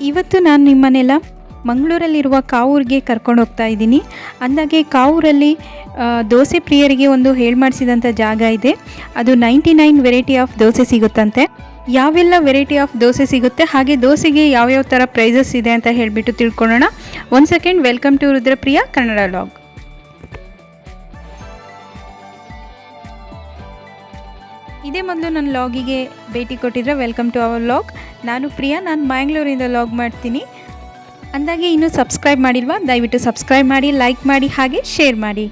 ಇವತ್ತು ನಾನು ನಿಮ್ಮನ್ನೆಲ್ಲ ಮಂಗಳೂರಲ್ಲಿರುವ ಕಾವೂರಿಗೆ ಕರ್ಕೊಂಡು ಹೋಗ್ತಾ ಇದ್ದೀನಿ. ಅಂದಾಗೆ ಕಾವೂರಲ್ಲಿ ದೋಸೆ ಪ್ರಿಯರಿಗೆ ಒಂದು ಮಾಡಿಸಿದಂಥ ಜಾಗ ಇದೆ. ಅದು 99 ವೆರೈಟಿ ಆಫ್ ದೋಸೆ ಸಿಗುತ್ತಂತೆ. ಯಾವೆಲ್ಲ ವೆರೈಟಿ ಆಫ್ ದೋಸೆ ಸಿಗುತ್ತೆ ಹಾಗೆ ದೋಸೆಗೆ ಯಾವ್ಯಾವ ಥರ ಪ್ರೈಸಸ್ ಇದೆ ಅಂತ ಹೇಳಿಬಿಟ್ಟು ತಿಳ್ಕೊಳ್ಳೋಣ. 1 second. Welcome to Rudrapriya Kannada vlog. ಇದೇ ಮೊದಲು ನನ್ನ ವ್ಲಾಗಿಗೆ ಭೇಟಿ ಕೊಟ್ಟಿದ್ರೆ ವೆಲ್ಕಮ್ ಟು ಅವರ್ ವ್ಲಾಗ್. ನಾನು ಪ್ರಿಯಾ, ನಾನು ಮ್ಯಾಂಗ್ಳೂರಿಂದ ವ್ಲಾಗ್ ಮಾಡ್ತೀನಿ. ಅಂದಾಗೆ ಇನ್ನೂ ಸಬ್ಸ್ಕ್ರೈಬ್ ಮಾಡಿಲ್ವಾ? ದಯವಿಟ್ಟು ಸಬ್ಸ್ಕ್ರೈಬ್ ಮಾಡಿ, ಲೈಕ್ ಮಾಡಿ, ಹಾಗೆ ಶೇರ್ ಮಾಡಿ.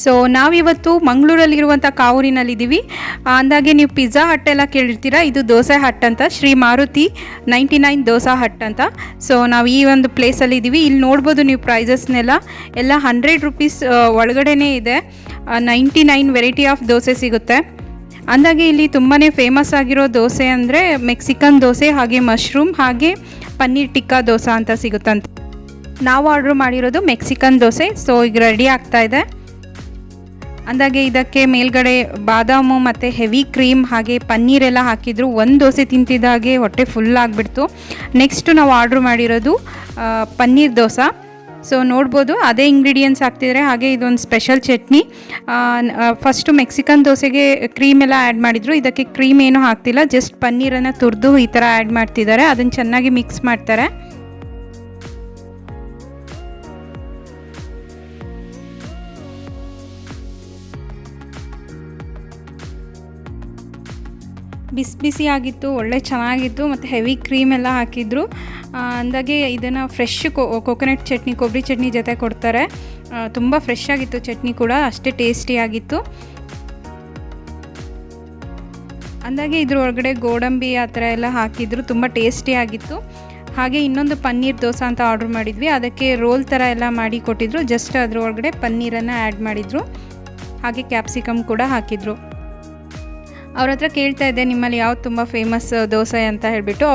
ಸೊ ನಾವಿವತ್ತು ಮಂಗಳೂರಲ್ಲಿರುವಂಥ ಕಾವೂರಿನಲ್ಲಿದ್ದೀವಿ. ಅಂದಾಗೆ ನೀವು ಪಿಜ್ಜಾ ಹಟ್ ಎಲ್ಲ ಕೇಳಿರ್ತೀರ, ಇದು ದೋಸೆ ಹಟ್ ಅಂತ, ಶ್ರೀ ಮಾರುತಿ 99 ದೋಸಾ ಹಟ್ ಅಂತ. ಸೊ ನಾವು ಈ ಒಂದು ಪ್ಲೇಸಲ್ಲಿ ಇದ್ದೀವಿ. ಇಲ್ಲಿ ನೋಡ್ಬೋದು ನೀವು ಪ್ರೈಸಸ್ನೆಲ್ಲ ಎಲ್ಲ 100 ರೂಪೀಸ್ ಒಳಗಡೆನೇ ಇದೆ. 99 ವೆರೈಟಿ ಆಫ್ ದೋಸೆ ಸಿಗುತ್ತೆ. ಅಂದಾಗೆ ಇಲ್ಲಿ ತುಂಬಾ ಫೇಮಸ್ ಆಗಿರೋ ದೋಸೆ ಅಂದರೆ ಮೆಕ್ಸಿಕನ್ ದೋಸೆ, ಹಾಗೆ ಮಶ್ರೂಮ್, ಹಾಗೆ ಪನ್ನೀರ್ ಟಿಕ್ಕಾ ದೋಸೆ ಅಂತ ಸಿಗುತ್ತಂತೆ. ನಾವು ಆರ್ಡ್ರ್ ಮಾಡಿರೋದು ಮೆಕ್ಸಿಕನ್ ದೋಸೆ. ಸೊ ಈಗ ರೆಡಿ ಆಗ್ತಾ ಇದೆ. ಅಂದಾಗೆ ಇದಕ್ಕೆ ಮೇಲ್ಗಡೆ ಬಾದಾಮು ಮತ್ತು ಹೆವಿ ಕ್ರೀಮ್ ಹಾಗೆ ಪನ್ನೀರೆಲ್ಲ ಹಾಕಿದ್ರು. ಒಂದು ದೋಸೆ ತಿಂತಿದ್ದಾಗೆ ಹೊಟ್ಟೆ ಫುಲ್ ಆಗಿಬಿಡ್ತು. ನೆಕ್ಸ್ಟ್ ನಾವು ಆರ್ಡ್ರ್ ಮಾಡಿರೋದು ಪನ್ನೀರ್ ದೋಸೆ. ಸೊ ನೋಡ್ಬೋದು ಅದೇ ಇಂಗ್ರೀಡಿಯೆಂಟ್ಸ್ ಹಾಕ್ತಿದ್ದಾರೆ. ಹಾಗೆ ಇದೊಂದು ಸ್ಪೆಷಲ್ ಚಟ್ನಿ. ಫಸ್ಟು ಮೆಕ್ಸಿಕನ್ ದೋಸೆಗೆ ಕ್ರೀಮ್ ಎಲ್ಲ ಆ್ಯಡ್ ಮಾಡಿದರು. ಇದಕ್ಕೆ ಕ್ರೀಮ್ ಏನೂ ಹಾಕ್ತಿಲ್ಲ, ಜಸ್ಟ್ ಪನ್ನೀರನ್ನು ತುರಿದು ಈ ಥರ ಆ್ಯಡ್ ಮಾಡ್ತಿದ್ದಾರೆ. ಅದನ್ನು ಚೆನ್ನಾಗಿ ಮಿಕ್ಸ್ ಮಾಡ್ತಾರೆ. ಬಿಸಿ ಬಿಸಿ ಆಗಿತ್ತು, ಒಳ್ಳೆ ಚೆನ್ನಾಗಿತ್ತು, ಮತ್ತು ಹೆವಿ ಕ್ರೀಮ್ ಎಲ್ಲ ಹಾಕಿದ್ರು. ಅಂದಾಗೆ ಇದನ್ನು ಫ್ರೆಶ್ ಕೊಕೊನಟ್ ಚಟ್ನಿ, ಕೊಬ್ಬರಿ ಚಟ್ನಿ ಜೊತೆ ಕೊಡ್ತಾರೆ. ತುಂಬ ಫ್ರೆಶ್ ಆಗಿತ್ತು ಚಟ್ನಿ ಕೂಡ, ಅಷ್ಟೇ ಟೇಸ್ಟಿಯಾಗಿತ್ತು. ಅಂದಾಗೆ ಇದ್ರ ಒಳಗಡೆ ಗೋಡಂಬಿ ಆ ಥರ ಎಲ್ಲ ಹಾಕಿದ್ರು, ತುಂಬ ಟೇಸ್ಟಿಯಾಗಿತ್ತು. ಹಾಗೆ ಇನ್ನೊಂದು ಪನ್ನೀರ್ ದೋಸೆ ಅಂತ ಆರ್ಡ್ರ್ ಮಾಡಿದ್ವಿ. ಅದಕ್ಕೆ ರೋಲ್ ಥರ ಎಲ್ಲ ಮಾಡಿ ಕೊಟ್ಟಿದ್ರು. ಜಸ್ಟ್ ಅದ್ರ ಒಳಗಡೆ ಪನ್ನೀರನ್ನು ಆ್ಯಡ್ ಮಾಡಿದರು, ಹಾಗೆ ಕ್ಯಾಪ್ಸಿಕಮ್ ಕೂಡ ಹಾಕಿದರು. ಅವ್ರ ಹತ್ರ ಕೇಳ್ತಾ ಇದ್ದೆ ನಿಮ್ಮಲ್ಲಿ ಯಾವ್ದು ತುಂಬ ಫೇಮಸ್ ದೋಸೆ ಅಂತ ಹೇಳಿಬಿಟ್ಟು.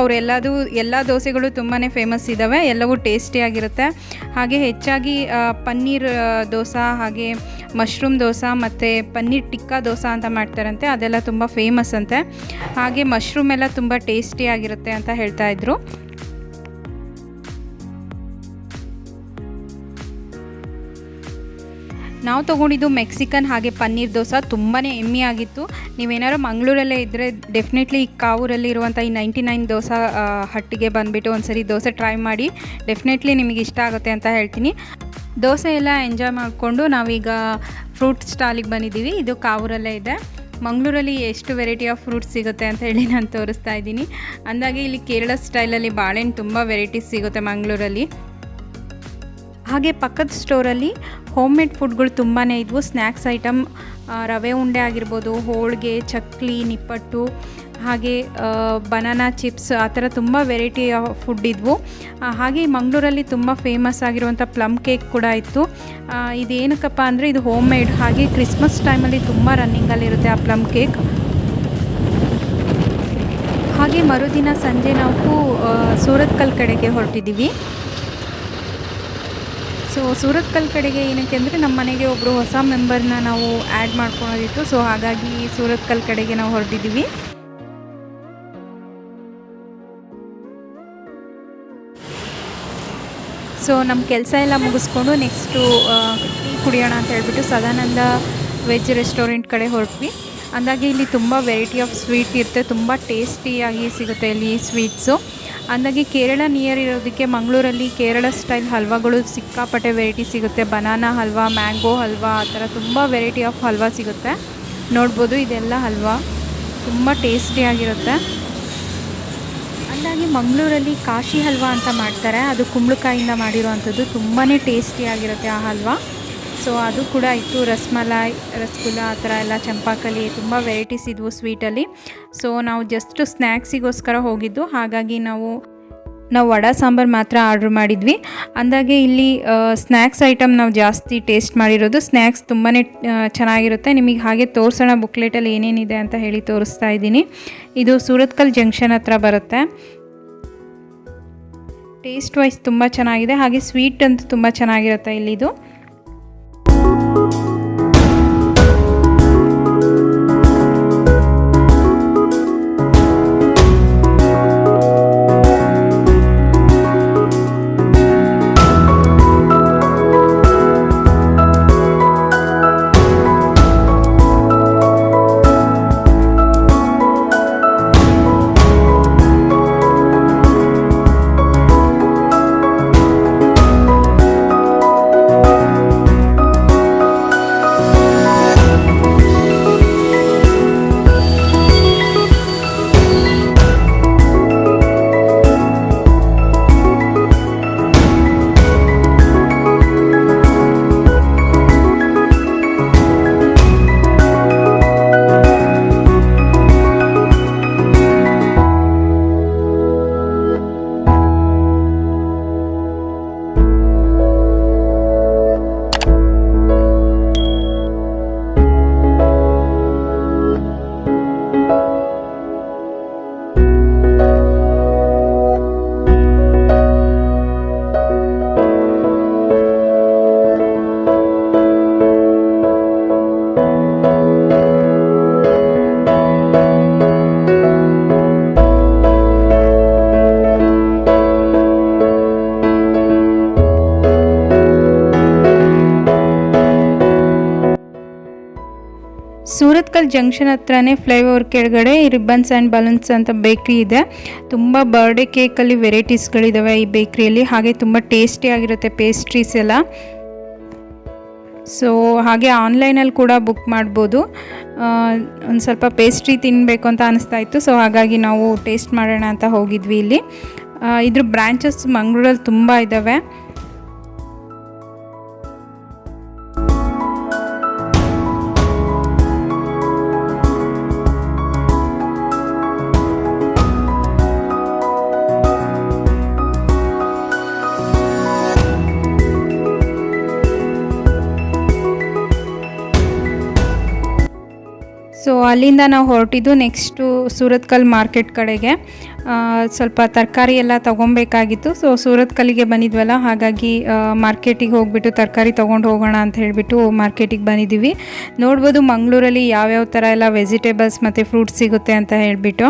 ಎಲ್ಲ ದೋಸೆಗಳು ತುಂಬಾ ಫೇಮಸ್ ಇದ್ದಾವೆ, ಎಲ್ಲವೂ ಟೇಸ್ಟಿಯಾಗಿರುತ್ತೆ. ಹಾಗೆ ಹೆಚ್ಚಾಗಿ ಪನ್ನೀರ್ ದೋಸೆ, ಹಾಗೆ ಮಶ್ರೂಮ್ ದೋಸೆ ಮತ್ತು ಪನ್ನೀರ್ ಟಿಕ್ಕಾ ದೋಸೆ ಅಂತ ಮಾಡ್ತಾರಂತೆ, ಅದೆಲ್ಲ ತುಂಬ ಫೇಮಸ್ ಅಂತೆ. ಹಾಗೆ ಮಶ್ರೂಮ್ ಎಲ್ಲ ತುಂಬ ಟೇಸ್ಟಿಯಾಗಿರುತ್ತೆ ಅಂತ ಹೇಳ್ತಾಯಿದ್ರು. ನಾವು ತೊಗೊಂಡಿದ್ದು ಮೆಕ್ಸಿಕನ್ ಹಾಗೆ ಪನ್ನೀರ್ ದೋಸೆ, ತುಂಬಾ ಎಮ್ಮಿ ಆಗಿತ್ತು. ನೀವೇನಾದ್ರು ಮಂಗಳೂರಲ್ಲೇ ಇದ್ದರೆ ಡೆಫಿನೆಟ್ಲಿ ಈ ಕಾವೂರಲ್ಲಿ ಇರುವಂಥ ಈ 99 ದೋಸೆ ಹಟ್ಟಿಗೆ ಬಂದುಬಿಟ್ಟು ಒಂದ್ಸರಿ ದೋಸೆ ಟ್ರೈ ಮಾಡಿ. ಡೆಫಿನೆಟ್ಲಿ ನಿಮಗೆ ಇಷ್ಟ ಆಗುತ್ತೆ ಅಂತ ಹೇಳ್ತೀನಿ. ದೋಸೆ ಎಲ್ಲ ಎಂಜಾಯ್ ಮಾಡಿಕೊಂಡು ನಾವೀಗ ಫ್ರೂಟ್ ಸ್ಟಾಲಿಗೆ ಬಂದಿದ್ದೀವಿ. ಇದು ಕಾವೂರಲ್ಲೇ ಇದೆ. ಮಂಗಳೂರಲ್ಲಿ ಎಷ್ಟು ವೆರೈಟಿ ಆಫ್ ಫ್ರೂಟ್ಸ್ ಸಿಗುತ್ತೆ ಅಂತ ಹೇಳಿ ನಾನು ತೋರಿಸ್ತಾ ಇದ್ದೀನಿ. ಅಂದಾಗೆ ಇಲ್ಲಿ ಕೇರಳ ಸ್ಟೈಲಲ್ಲಿ ಬಾಳೆಹಣ್ಣು ತುಂಬ ವೆರೈಟೀಸ್ ಸಿಗುತ್ತೆ ಮಂಗಳೂರಲ್ಲಿ. ಹಾಗೆ ಪಕ್ಕದ ಸ್ಟೋರಲ್ಲಿ ಹೋಮ್ ಮೇಡ್ ಫುಡ್ಗಳು ತುಂಬಾ ಇದ್ವು. ಸ್ನ್ಯಾಕ್ಸ್ ಐಟಮ್, ರವೆ ಉಂಡೆ ಆಗಿರ್ಬೋದು, ಹೋಳಿಗೆ, ಚಕ್ಲಿ, ನಿಪ್ಪಟ್ಟು, ಹಾಗೆ ಬನಾನಾ ಚಿಪ್ಸ್ ಆ ಥರ ತುಂಬ ವೆರೈಟಿ ಫುಡ್ ಇದ್ವು. ಹಾಗೆ ಮಂಗಳೂರಲ್ಲಿ ತುಂಬ ಫೇಮಸ್ ಆಗಿರುವಂಥ ಪ್ಲಮ್ ಕೇಕ್ ಕೂಡ ಇತ್ತು. ಇದೇನಕ್ಕಪ್ಪ ಅಂದರೆ ಇದು ಹೋಮ್ ಮೇಡ್, ಹಾಗೆ ಕ್ರಿಸ್ಮಸ್ ಟೈಮಲ್ಲಿ ತುಂಬ ರನ್ನಿಂಗಲ್ಲಿರುತ್ತೆ ಆ ಪ್ಲಮ್ ಕೇಕ್. ಹಾಗೆ ಮರುದಿನ ಸಂಜೆ ನಾವು ಸೂರತ್ಕಲ್ ಕಡೆಗೆ ಹೊರಟಿದ್ದೀವಿ. ಸೊ ಸೂರತ್ಕಲ್ ಕಡೆಗೆ ಏನಕ್ಕೆ ಅಂದರೆ ನಮ್ಮ ಮನೆಗೆ ಒಬ್ಬರು ಹೊಸ ಮೆಂಬರ್ನ ನಾವು ಆ್ಯಡ್ ಮಾಡ್ಕೊಳೋದಿತ್ತು. ಸೊ ಹಾಗಾಗಿ ಸೂರತ್ಕಲ್ ಕಡೆಗೆ ನಾವು ಹೊರಟಿದ್ದೀವಿ. ಸೊ ನಮ್ಮ ಕೆಲಸ ಎಲ್ಲ ಮುಗಿಸ್ಕೊಂಡು ನೆಕ್ಸ್ಟು ಟೀ ಕುಡಿಯೋಣ ಅಂತ ಹೇಳ್ಬಿಟ್ಟು ಸದಾನಂದ ವೆಜ್ ರೆಸ್ಟೋರೆಂಟ್ ಕಡೆ ಹೊರಟ್ವಿ. ಅಂದಾಗೆ ಇಲ್ಲಿ ತುಂಬ ವೆರೈಟಿ ಆಫ್ ಸ್ವೀಟ್ ಇರುತ್ತೆ, ತುಂಬ ಟೇಸ್ಟಿಯಾಗಿ ಸಿಗುತ್ತೆ ಇಲ್ಲಿ ಸ್ವೀಟ್ಸು. ಅಂದಾಗೆ ಕೇರಳ ನಿಯರ್ ಇರೋದಕ್ಕೆ ಮಂಗಳೂರಲ್ಲಿ ಕೇರಳ ಸ್ಟೈಲ್ ಹಲ್ವಾಗಳು ಸಿಕ್ಕಾಪಟ್ಟೆ ವೆರೈಟಿ ಸಿಗುತ್ತೆ. ಬನಾನಾ ಹಲ್ವಾ, ಮ್ಯಾಂಗೋ ಹಲ್ವಾ, ಆ ಥರ ತುಂಬ ವೆರೈಟಿ ಆಫ್ ಹಲ್ವಾ ಸಿಗುತ್ತೆ. ನೋಡ್ಬೋದು ಇದೆಲ್ಲ ಹಲ್ವಾ ತುಂಬ ಟೇಸ್ಟಿಯಾಗಿರುತ್ತೆ. ಅಂದಾಗೆ ಮಂಗಳೂರಲ್ಲಿ ಕಾಶಿ ಹಲ್ವಾ ಅಂತ ಮಾಡ್ತಾರೆ, ಅದು ಕುಂಬಳಕಾಯಿಂದ ಮಾಡಿರೋವಂಥದ್ದು, ತುಂಬಾ ಟೇಸ್ಟಿಯಾಗಿರುತ್ತೆ ಆ ಹಲ್ವಾ. ಸೊ ಅದು ಕೂಡ ಇತ್ತು. ರಸಮಲಾಯ್, ರಸಗುಲ್ಲ ಆ ಥರ ಎಲ್ಲ, ಚಂಪಾಕಲಿ, ತುಂಬ ವೆರೈಟೀಸ್ ಇದ್ವು ಸ್ವೀಟಲ್ಲಿ. ಸೊ ನಾವು ಜಸ್ಟ್ ಸ್ನ್ಯಾಕ್ಸಿಗೋಸ್ಕರ ಹೋಗಿದ್ದು, ಹಾಗಾಗಿ ನಾವು ವಡಾ ಸಾಂಬಾರು ಮಾತ್ರ ಆರ್ಡ್ರ್ ಮಾಡಿದ್ವಿ. ಅಂದಾಗೆ ಇಲ್ಲಿ ಸ್ನ್ಯಾಕ್ಸ್ ಐಟಮ್ ನಾವು ಜಾಸ್ತಿ ಟೇಸ್ಟ್ ಮಾಡಿರೋದು. ಸ್ನ್ಯಾಕ್ಸ್ ತುಂಬಾ ಚೆನ್ನಾಗಿರುತ್ತೆ. ನಿಮಗೆ ಹಾಗೆ ತೋರಿಸೋಣ ಬುಕ್ಲೆಟಲ್ಲಿ ಏನೇನಿದೆ ಅಂತ ಹೇಳಿ ತೋರಿಸ್ತಾ ಇದ್ದೀನಿ. ಇದು ಸೂರತ್ಕಲ್ ಜಂಕ್ಷನ್ ಹತ್ರ ಬರುತ್ತೆ. ಟೇಸ್ಟ್ ವೈಸ್ ತುಂಬ ಚೆನ್ನಾಗಿದೆ, ಹಾಗೆ ಸ್ವೀಟ್ ಅಂತೂ ತುಂಬ ಚೆನ್ನಾಗಿರುತ್ತೆ ಇಲ್ಲಿದು. ಸೂರತ್ಕಲ್ ಜಂಕ್ಷನ್ ಹತ್ರನೇ ಫ್ಲೈಓವರ್ ಕೆಳಗಡೆ ರಿಬ್ಬನ್ಸ್ ಆ್ಯಂಡ್ ಬಲೂನ್ಸ್ ಅಂತ ಬೇಕ್ರಿ ಇದೆ. ತುಂಬ ಬರ್ಡೇ ಕೇಕಲ್ಲಿ ವೆರೈಟೀಸ್ಗಳಿದ್ದಾವೆ ಈ ಬೇಕ್ರಿಯಲ್ಲಿ, ಹಾಗೆ ತುಂಬ ಟೇಸ್ಟಿಯಾಗಿರುತ್ತೆ ಪೇಸ್ಟ್ರೀಸ್ ಎಲ್ಲ. ಸೊ ಹಾಗೆ ಆನ್ಲೈನಲ್ಲಿ ಕೂಡ ಬುಕ್ ಮಾಡ್ಬೋದು. ಒಂದು ಸ್ವಲ್ಪ ಪೇಸ್ಟ್ರಿ ತಿನ್ನಬೇಕು ಅಂತ ಅನಿಸ್ತಾ ಇತ್ತು. ಸೊ ಹಾಗಾಗಿ ನಾವು ಟೇಸ್ಟ್ ಮಾಡೋಣ ಅಂತ ಹೋಗಿದ್ವಿ. ಇಲ್ಲಿ ಇದ್ರ ಬ್ರ್ಯಾಂಚಸ್ ಮಂಗಳೂರಲ್ಲಿ ತುಂಬ ಇದ್ದಾವೆ. ಸೊ ಅಲ್ಲಿಂದ ನಾವು ಹೊರಟಿದ್ದು ನೆಕ್ಸ್ಟು ಸೂರತ್ಕಲ್ ಮಾರ್ಕೆಟ್ ಕಡೆಗೆ. ಸ್ವಲ್ಪ ತರಕಾರಿ ಎಲ್ಲ ತೊಗೊಬೇಕಾಗಿತ್ತು. ಸೊ ಸೂರತ್ಕಲ್ಲಿಗೆ ಬಂದಿದ್ವಲ್ಲ, ಹಾಗಾಗಿ ಮಾರ್ಕೆಟಿಗೆ ಹೋಗ್ಬಿಟ್ಟು ತರಕಾರಿ ತೊಗೊಂಡು ಹೋಗೋಣ ಅಂತ ಹೇಳಿಬಿಟ್ಟು ಮಾರ್ಕೆಟಿಗೆ ಬಂದಿದ್ದೀವಿ. ನೋಡ್ಬೋದು ಮಂಗಳೂರಲ್ಲಿ ಯಾವ್ಯಾವ ಥರ ಎಲ್ಲ ವೆಜಿಟೇಬಲ್ಸ್ ಮತ್ತು ಫ್ರೂಟ್ಸ್ ಸಿಗುತ್ತೆ ಅಂತ ಹೇಳಿಬಿಟ್ಟು.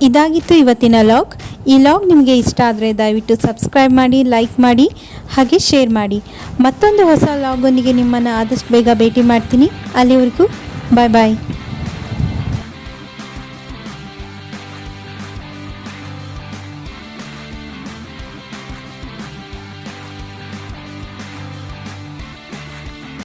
ಇದಾಗಿತ್ತು ಇವತ್ತಿನ ಲಾಗ್. ಈ ಲಾಗ್ ನಿಮಗೆ ಇಷ್ಟ ಆದರೆ ದಯವಿಟ್ಟು ಸಬ್ಸ್ಕ್ರೈಬ್ ಮಾಡಿ, ಲೈಕ್ ಮಾಡಿ, ಹಾಗೆ ಶೇರ್ ಮಾಡಿ. ಮತ್ತೊಂದು ಹೊಸ ಲಾಗೊಂದಿಗೆ ನಿಮ್ಮನ್ನು ಆದಷ್ಟು ಬೇಗ ಭೇಟಿ ಮಾಡ್ತೀನಿ. ಅಲ್ಲಿವರೆಗೂ ಬಾಯ್ ಬಾಯ್.